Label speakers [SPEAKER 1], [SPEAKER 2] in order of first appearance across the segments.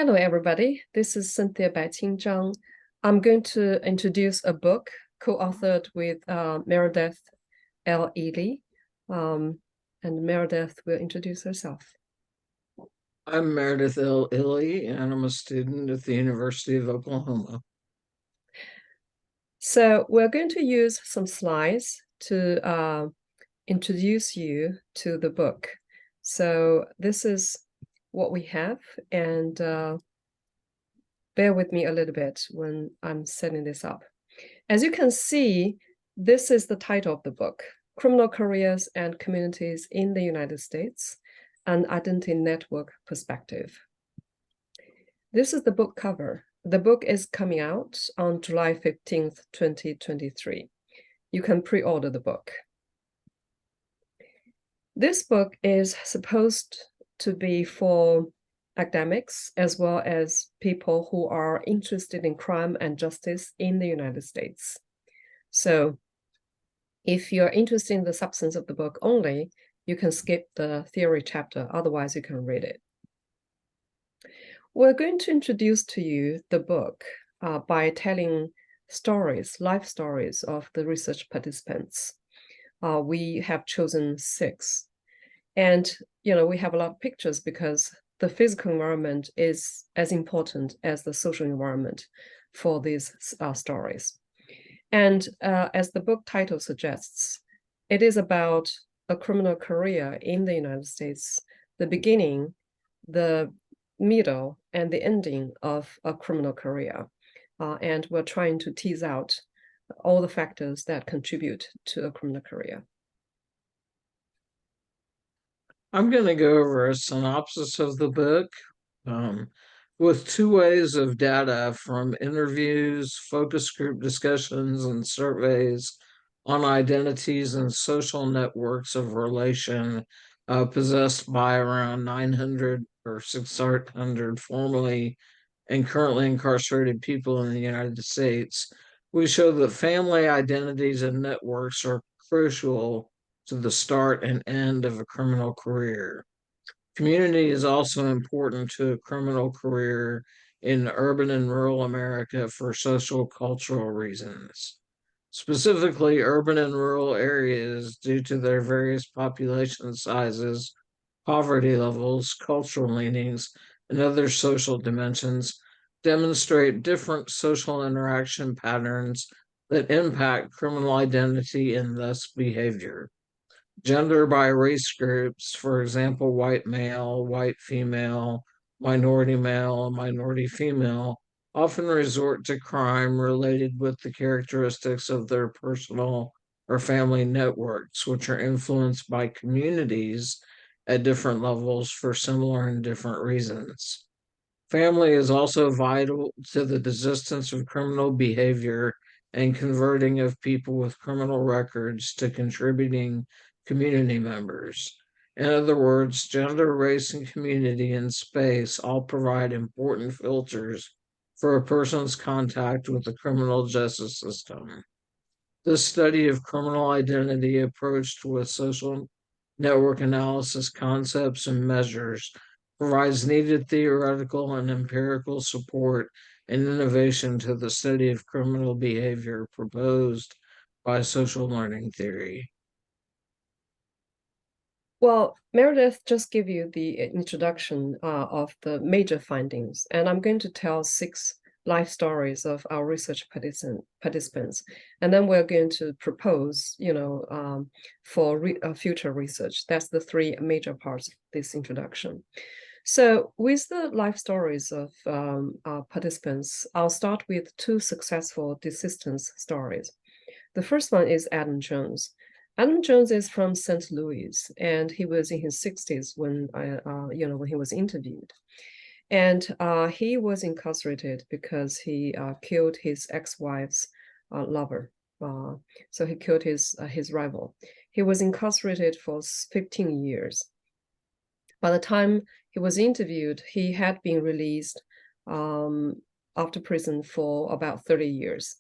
[SPEAKER 1] Hello, everybody. This is Cynthia Baiqing Zhang. I'm going to introduce a book co-authored with Meredith L. Ely, and Meredith will introduce herself.
[SPEAKER 2] I'm Meredith L. Illy, and I'm a student at the University of Oklahoma.
[SPEAKER 1] So we're going to use some slides to introduce you to the book. So this is what we have, and bear with me a little bit when I'm setting this up. As you can see, this is the title of the book, Criminal Careers and Communities in the United States, an Identity Network Perspective. This is the book cover. The book is coming out on July 15th, 2023. You can pre-order the book. This book is supposed to be for academics as well as people who are interested in crime and justice in the United States. So if you're interested in the substance of the book only, you can skip the theory chapter, otherwise you can read it. We're going to introduce to you the book by telling stories, life stories of the research participants. We have chosen 6. And, we have a lot of pictures because the physical environment is as important as the social environment for these stories. And as the book title suggests, it is about a criminal career in the United States, the beginning, the middle, and the ending of a criminal career. And we're trying to tease out all the factors that contribute to a criminal career.
[SPEAKER 2] I'm going to go over a synopsis of the book with 2 ways of data from interviews, focus group discussions, and surveys on identities and social networks of relation possessed by around 900 or 600 formerly and currently incarcerated people in the United States. We show that family identities and networks are crucial to the start and end of a criminal career. Community is also important to a criminal career in urban and rural America for social cultural reasons. Specifically, urban and rural areas, due to their various population sizes, poverty levels, cultural leanings, and other social dimensions, demonstrate different social interaction patterns that impact criminal identity and thus behavior. Gender by race groups, for example, white male, white female, male, and minority female, often resort to crime related with the characteristics of their personal or family networks, which are influenced by communities at different levels for similar and different reasons. Family is also vital to the desistance of criminal behavior and converting of people with criminal records to contributing community members. In other words, gender, race, and community and space all provide important filters for a person's contact with the criminal justice system. This study of criminal identity approached with social network analysis concepts and measures provides needed theoretical and empirical support and innovation to the study of criminal behavior proposed by social learning theory.
[SPEAKER 1] Well, Meredith just gave you the introduction of the major findings, and I'm going to tell 6 life stories of our research participants, and then we're going to propose, for future research. That's the 3 major parts of this introduction. So with the life stories of our participants, I'll start with 2 successful desistance stories. The first one is Adam Jones. Adam Jones is from St. Louis, and he was in his 60s when when he was interviewed. And he was incarcerated because he killed his ex-wife's lover. So he killed his rival. He was incarcerated for 15 years. By the time he was interviewed, he had been released after prison for about 30 years.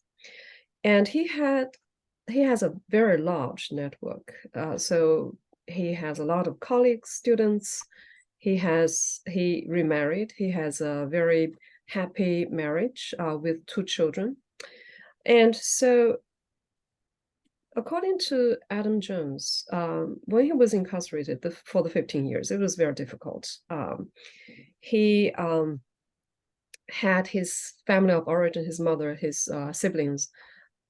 [SPEAKER 1] And he has a very large network. So he has a lot of colleagues, students, He remarried. He has a very happy marriage with 2 children. And so, according to Adam Jones, when he was incarcerated for the 15 years, it was very difficult. He had his family of origin, his mother, his siblings,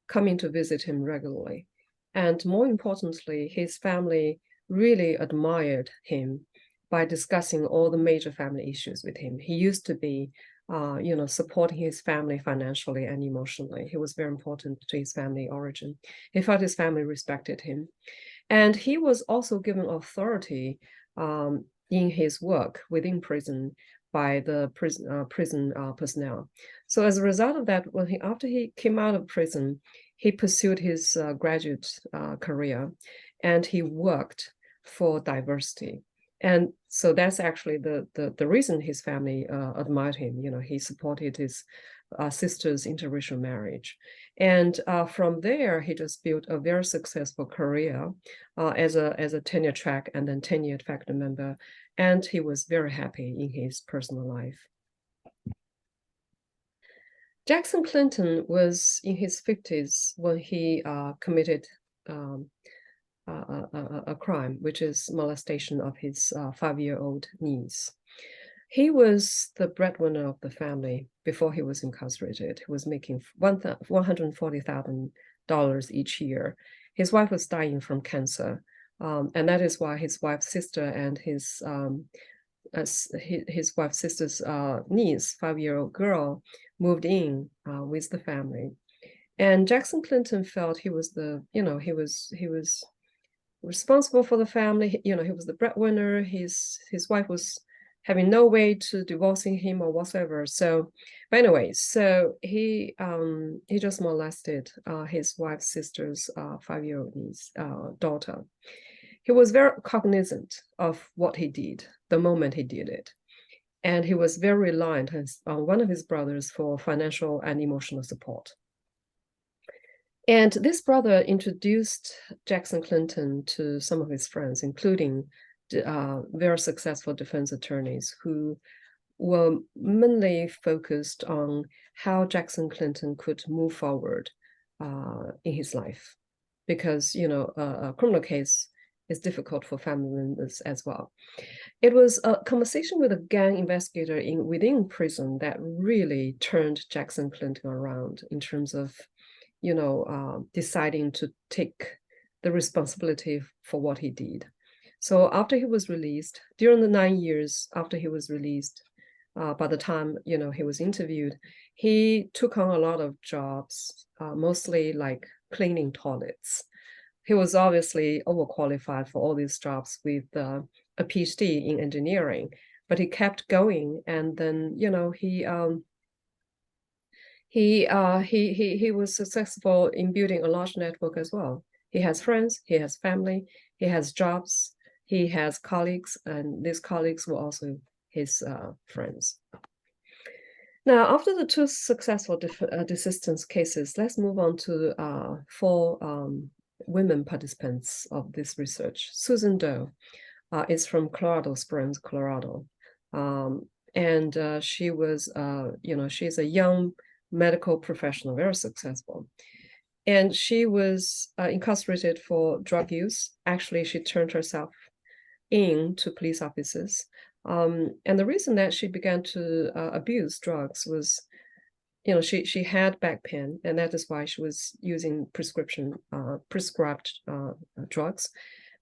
[SPEAKER 1] coming to visit him regularly. And more importantly, his family really admired him by discussing all the major family issues with him. He used to be, supporting his family financially and emotionally. He was very important to his family origin. He felt his family respected him. And he was also given authority in his work within prison by the prison personnel. So as a result of that, after he came out of prison, he pursued his graduate career, and he worked for diversity. And so that's actually the reason his family admired him. He supported his sister's interracial marriage. And from there, he just built a very successful career as a tenure track and then tenured faculty member. And he was very happy in his personal life. Jackson Clinton was in his 50s when he committed a crime, which is molestation of his 5-year-old niece. He was the breadwinner of the family before he was incarcerated. He was making $140,000 each year. His wife was dying from cancer, and that is why his wife's sister and his wife's sister's niece, 5-year-old girl, moved in with the family. And Jackson Clinton felt he was he was responsible for the family. He was the breadwinner. His wife was having no way to divorcing him or whatever. So, but anyway, so he just molested his wife's sister's 5-year-old niece, daughter. He was very cognizant of what he did the moment he did it. And he was very reliant on one of his brothers for financial and emotional support. And this brother introduced Jackson Clinton to some of his friends, including very successful defense attorneys who were mainly focused on how Jackson Clinton could move forward in his life. Because, a criminal case is difficult for family members as well. It was a conversation with a gang investigator within prison that really turned Jackson Clinton around in terms of, deciding to take the responsibility for what he did. So after he was released, during the 9 years after he was released, by the time, he was interviewed, he took on a lot of jobs, mostly like cleaning toilets. He was obviously overqualified for all these jobs with a PhD in engineering, but he kept going. And then, he was successful in building a large network as well. He has friends, he has family, he has jobs, he has colleagues, and these colleagues were also his friends. Now, after the 2 successful desistance cases, let's move on to 4 women participants of this research. Susan Doe is from Colorado Springs, Colorado. And she was, she's a young medical professional, very successful. And she was incarcerated for drug use. Actually, she turned herself in to police officers. And the reason that she began to abuse drugs was, she had back pain, and that is why she was using prescribed drugs.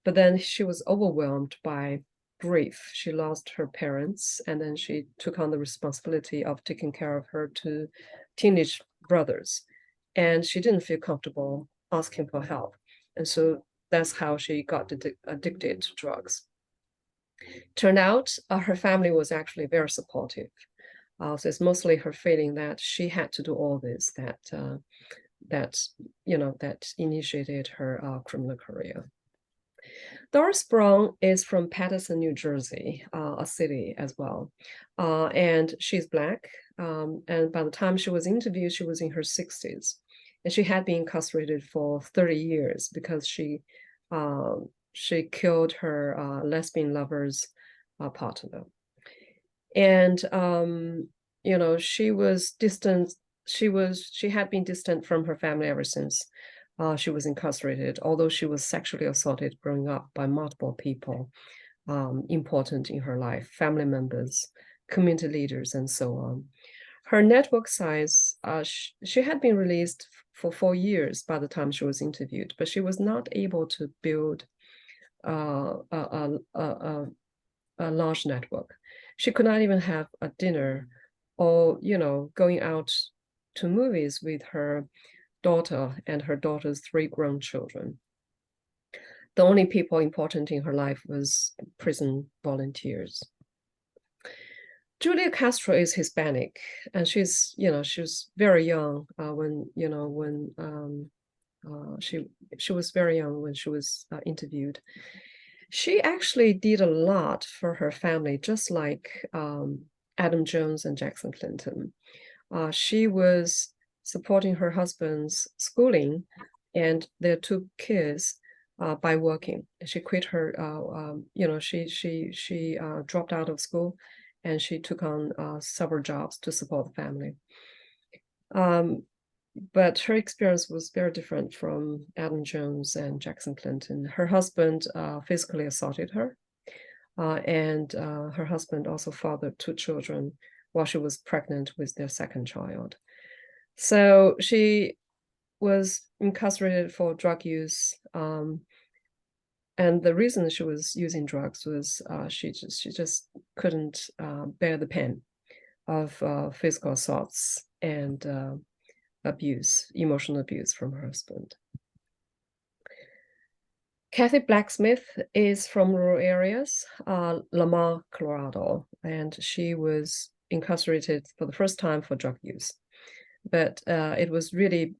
[SPEAKER 1] But then she was overwhelmed by grief. She lost her parents, and then she took on the responsibility of taking care of her 2 teenage brothers. And she didn't feel comfortable asking for help. And so that's how she got addicted to drugs. Turned out her family was actually very supportive. So it's mostly her feeling that she had to do all this that initiated her criminal career. Doris Brown is from Paterson, New Jersey, a city as well. And she's Black. And by the time she was interviewed, she was in her 60s. And she had been incarcerated for 30 years because she killed her lesbian lovers partner. And she was distant. She had been distant from her family ever since she was incarcerated, although she was sexually assaulted growing up by multiple people important in her life, family members, community leaders, and so on. Her network size, she had been released for 4 years by the time she was interviewed, but she was not able to build a large network. She could not even have a dinner or, going out to movies with her daughter and her daughter's 3 grown children. The only people important in her life was prison volunteers. Julia Castro is Hispanic, and she was very young she was very young when she was interviewed. She actually did a lot for her family, just like Adam Jones and Jackson Clinton. She was supporting her husband's schooling and their 2 kids by working. She quit her, she dropped out of school, and she took on several jobs to support the family. But her experience was very different from Adam Jones and Jackson Clinton. Her husband physically assaulted her, and her husband also fathered 2 children while she was pregnant with their 2nd child. So she was incarcerated for drug use, and the reason she was using drugs was she just couldn't bear the pain of physical assaults and emotional abuse from her husband. Kathy Blacksmith is from rural areas, Lamar, Colorado, and she was incarcerated for the first time for drug use. But it was really,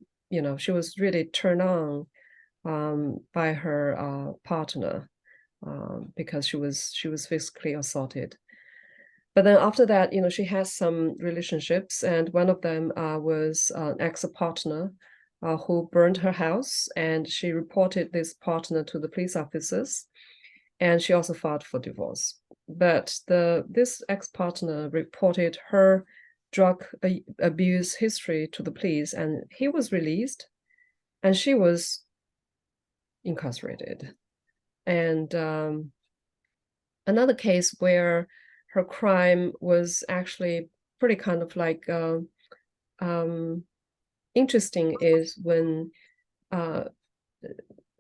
[SPEAKER 1] she was really turned on by her partner because she was physically assaulted. But then after that, she has some relationships, and one of them was an ex-partner who burned her house, and she reported this partner to the police officers, and she also filed for divorce. But this ex-partner reported her drug abuse history to the police, and he was released, and she was incarcerated. And another case where her crime was actually pretty kind of like interesting is when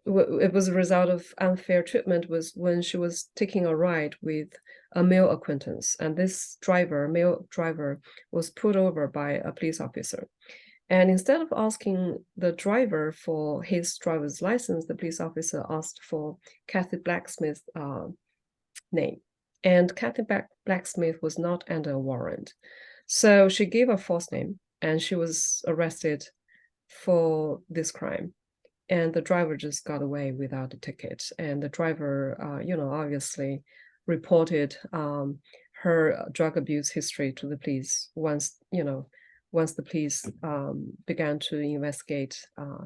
[SPEAKER 1] it was a result of unfair treatment was when she was taking a ride with a male acquaintance, and this male driver was pulled over by a police officer. And instead of asking the driver for his driver's license, the police officer asked for Kathy Blacksmith's name. And Kathy Blacksmith was not under a warrant. So she gave a false name, and she was arrested for this crime. And the driver just got away without a ticket. And the driver, obviously reported her drug abuse history to the police once the police began to investigate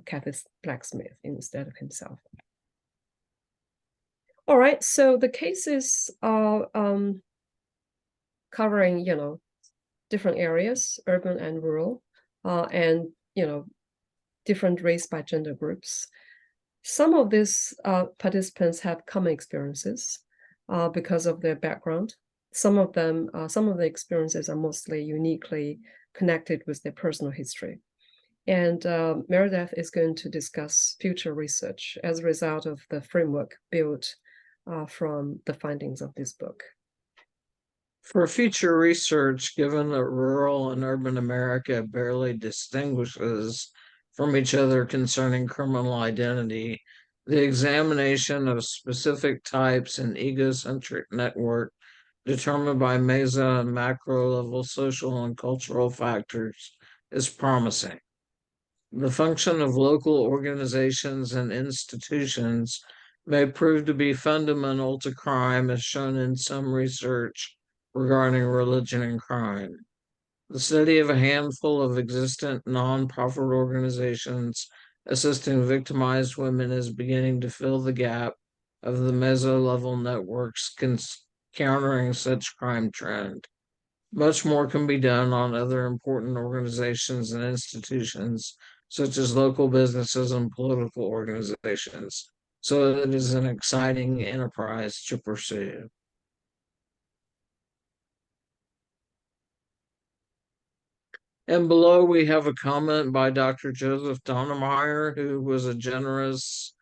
[SPEAKER 1] Kathy Blacksmith instead of himself. All right, so the cases are covering, different areas, urban and rural, and, different race by gender groups. Some of these participants have common experiences because of their background. Some of the experiences are mostly uniquely connected with their personal history. And Meredith is going to discuss future research as a result of the framework built from the findings of this book.
[SPEAKER 2] For future research, given that rural and urban America barely distinguishes from each other concerning criminal identity, the examination of specific types and egocentric network determined by meso and macro level social and cultural factors is promising. The function of local organizations and institutions may prove to be fundamental to crime, as shown in some research regarding religion and crime. The study of a handful of existent nonprofit organizations assisting victimized women is beginning to fill the gap of the meso-level networks countering such crime trend. Much more can be done on other important organizations and institutions, such as local businesses and political organizations. So it is an exciting enterprise to pursue. And below we have a comment by Dr. Joseph Donnemeyer, who was a generous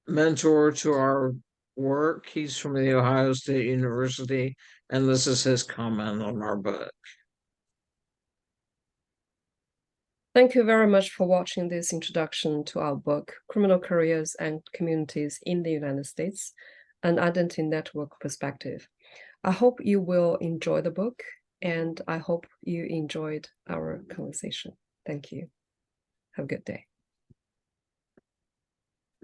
[SPEAKER 2] mentor to our work. He's from the Ohio State University, and this is his comment on our book.
[SPEAKER 1] Thank you very much for watching this introduction to our book, Criminal Careers and Communities in the United States, an Identity Network Perspective. I hope you will enjoy the book, and I hope you enjoyed our conversation. Thank you. Have a good day.